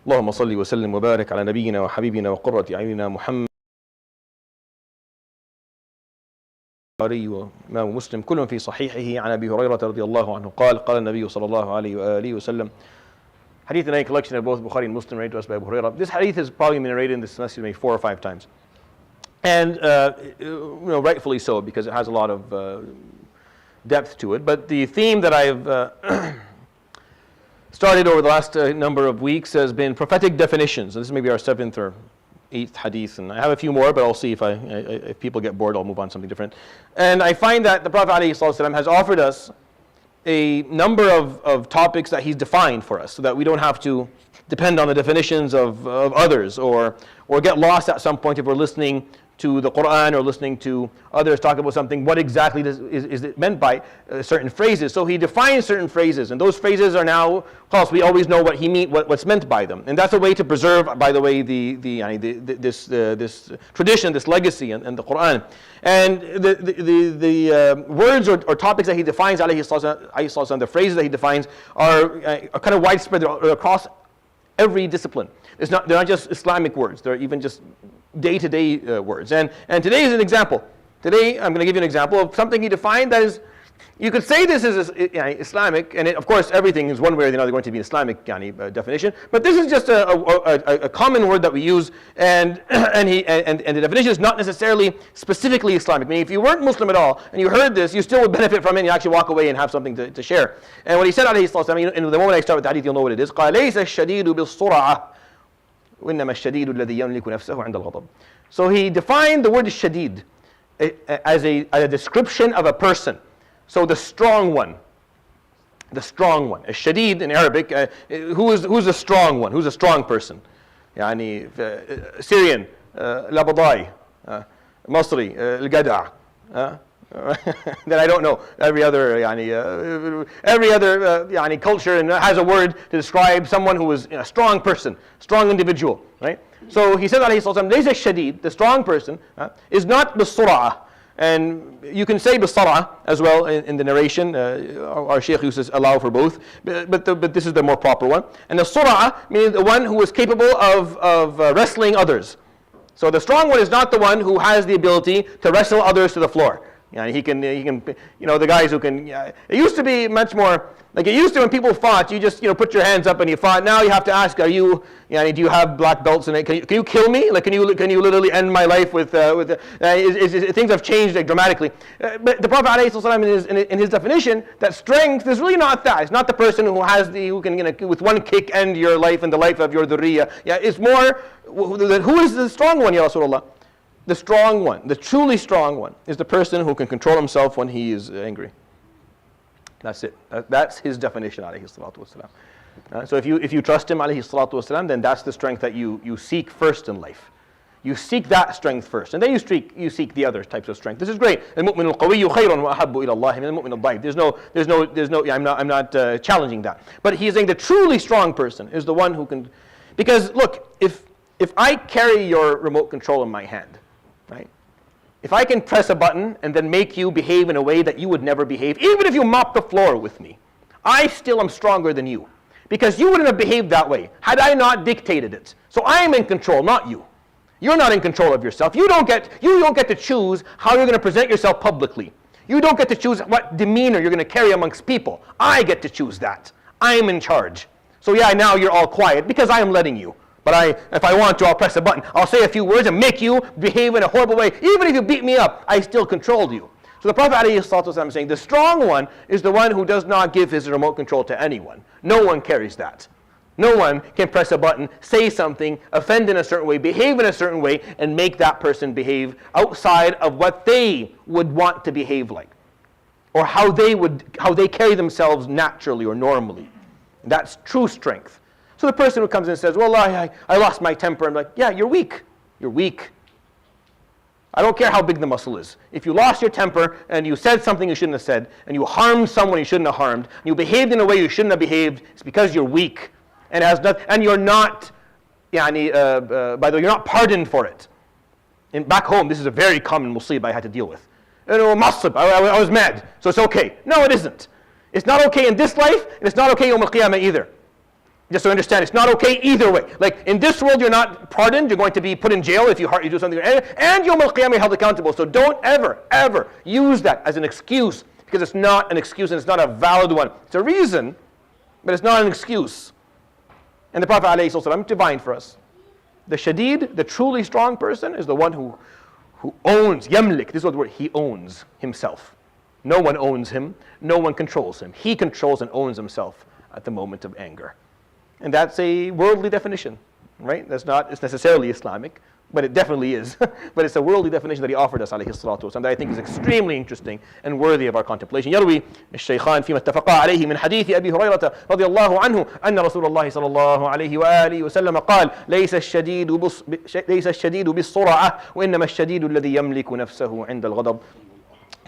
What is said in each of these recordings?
اللهم صل وسلم وبارك على نبينا وحبيبنا وقرة أعيننا محمد وإمام مسلم كل في صحيحه عن أبي هريرة رضي الله عنه قال قال النبي صلى الله عليه وآله وسلم. Hadith in a collection of both Bukhari and Muslim, narrated to us by Abu Hurairah. This hadith has probably been narrated in this message maybe 4 or 5 times. And rightfully so, because it has a lot of depth to it. But the theme that I've started over the last number of weeks has been prophetic definitions. And this is maybe our 7th or 8th hadith. And I have a few more, but I'll see if people get bored, I'll move on to something different. And I find that the Prophet ﷺ has offered us a number of topics that he's defined for us, so that we don't have to depend on the definitions of others, or get lost at some point if we're listening to the Quran or listening to others talk about something. What exactly is it meant by certain phrases? So he defines certain phrases, and those phrases are now, of course, we always know what he what's meant by them, and that's a way to preserve, by the way, this tradition, this legacy, and the Quran. And the words or topics that he defines, alayhi salatu, the phrases that he defines are kind of widespread. They're across every discipline. They're not just Islamic words. They're even just day-to-day words. And today is an example. Today I'm going to give you an example of something he defined that is, you could say this is Islamic, and of course everything is one way or the other going to be an Islamic definition, but this is just a common word that we use, and the definition is not necessarily specifically Islamic. I mean, if you weren't Muslim at all and you heard this, you still would benefit from it, and you actually walk away and have something to share. And what he said, alayhi salatu, in the moment I start with the hadith, you'll know what it is. قَالَ لَيْسَ الشَّدِيدُ بِالصُّرَعَةِ وَإِنَّمَا الشَّدِيدُ الَّذِي يَمْلِكُ نَفْسَهُ عِنْدَ الْغَضَبِ. So he defined the word shadid as a description of a person. So the strong one, a shadid in Arabic, who's the strong one? Who's a strong person? Yani Syrian, Labadai, Masri, Al-Gada. Then I don't know. Every other culture and has a word to describe someone who is a strong person, strong individual, right? So he said, alayhi salatu, laysa shadid, the strong person, is not bis-sur'ah. And you can say bis-sur'ah as well in the narration. Our Shaykh used to allow for both, but this is the more proper one. And the sur'ah means the one who is capable of wrestling others. So the strong one is not the one who has the ability to wrestle others to the floor. He can, the guys who can, it used to be much more, like it used to when people fought, you just, put your hands up and you fought. Now you have to ask, do you have black belts in it? Can you kill me? Like, can you literally end my life with things have changed dramatically. But the Prophet ﷺ, in his definition, that strength is really not that. It's not the person who can, with one kick end your life and the life of your dhurriyyah. It's more, who is the strong one, Ya Rasulullah? The strong one, the truly strong one, is the person who can control himself when he is angry. That's it. That's his definition, alayhi salatu wasalam. So if you trust him, alayhi salatu wasalam, then that's the strength that you seek first in life. You seek that strength first, and then you seek the other types of strength. This is great. الْمُؤْمِنُ الْقَوِيُّ خَيْرٌ وَأَحَبُّ إِلَى اللَّهِ مِنَ الْمُؤْمِنِ الضَّعِيفِ. There's no. I'm not challenging that. But he's saying the truly strong person is the one who can, because look, if I carry your remote control in my hand, right? If I can press a button and then make you behave in a way that you would never behave, even if you mop the floor with me, I still am stronger than you, because you wouldn't have behaved that way had I not dictated it. So I am in control, not you. You're not in control of yourself. You don't get to choose how you're going to present yourself publicly. You don't get to choose what demeanor you're going to carry amongst people. I get to choose that. I am in charge. So yeah, now you're all quiet because I am letting you. But if I want to, I'll press a button. I'll say a few words and make you behave in a horrible way. Even if you beat me up, I still controlled you. So the Prophet ﷺ is saying, the strong one is the one who does not give his remote control to anyone. No one carries that. No one can press a button, say something, offend in a certain way, behave in a certain way, and make that person behave outside of what they would want to behave like, or how they carry themselves naturally or normally. That's true strength. So the person who comes in and says, well, I lost my temper. I'm like, yeah, you're weak. You're weak. I don't care how big the muscle is. If you lost your temper and you said something you shouldn't have said, and you harmed someone you shouldn't have harmed, and you behaved in a way you shouldn't have behaved, it's because you're weak. And you're not, by the way, you're not pardoned for it. Back home, this is a very common musibah I had to deal with. Masib, I was mad, so it's okay. No, it isn't. It's not okay in this life, and it's not okay Yawm al-Qiyamah either. Just to understand, it's not okay either way. Like in this world, you're not pardoned. You're going to be put in jail if you do something. And Yawm al-Qiyamah, you're held accountable. So don't ever use that as an excuse, because it's not an excuse and it's not a valid one. It's a reason, but it's not an excuse. And the Prophet ﷺ defined for us, the shadid, the truly strong person, is the one who owns, yamlik, this is what the word, he owns himself. No one owns him. No one controls him. He controls and owns himself at the moment of anger. And that's a worldly definition, right? That's not it's necessarily Islamic, but it definitely is. But it's a worldly definition that he offered us, alayhi salatu wasalam, that I think is extremely interesting and worthy of our contemplation. يروي الشيخان فيما اتفقا عليه من حديث أبي هريرة رضي الله عنه أن رسول الله صلى الله عليه وآله وسلم قال ليس الشديد بالسرعة وإنما الشديد الذي يملك نفسه عند الغضب.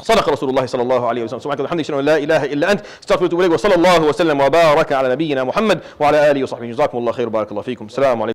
صدق رسول الله صلى الله عليه وسلم. سبحانك وبحمدك أشهد أن لا إله إلا أنت أستغفرك وأتوب إليك وصلى الله وسلم وبارك على نبينا محمد وعلى آله وصحبه. جزاكم الله خير وبارك الله فيكم. السلام عليكم.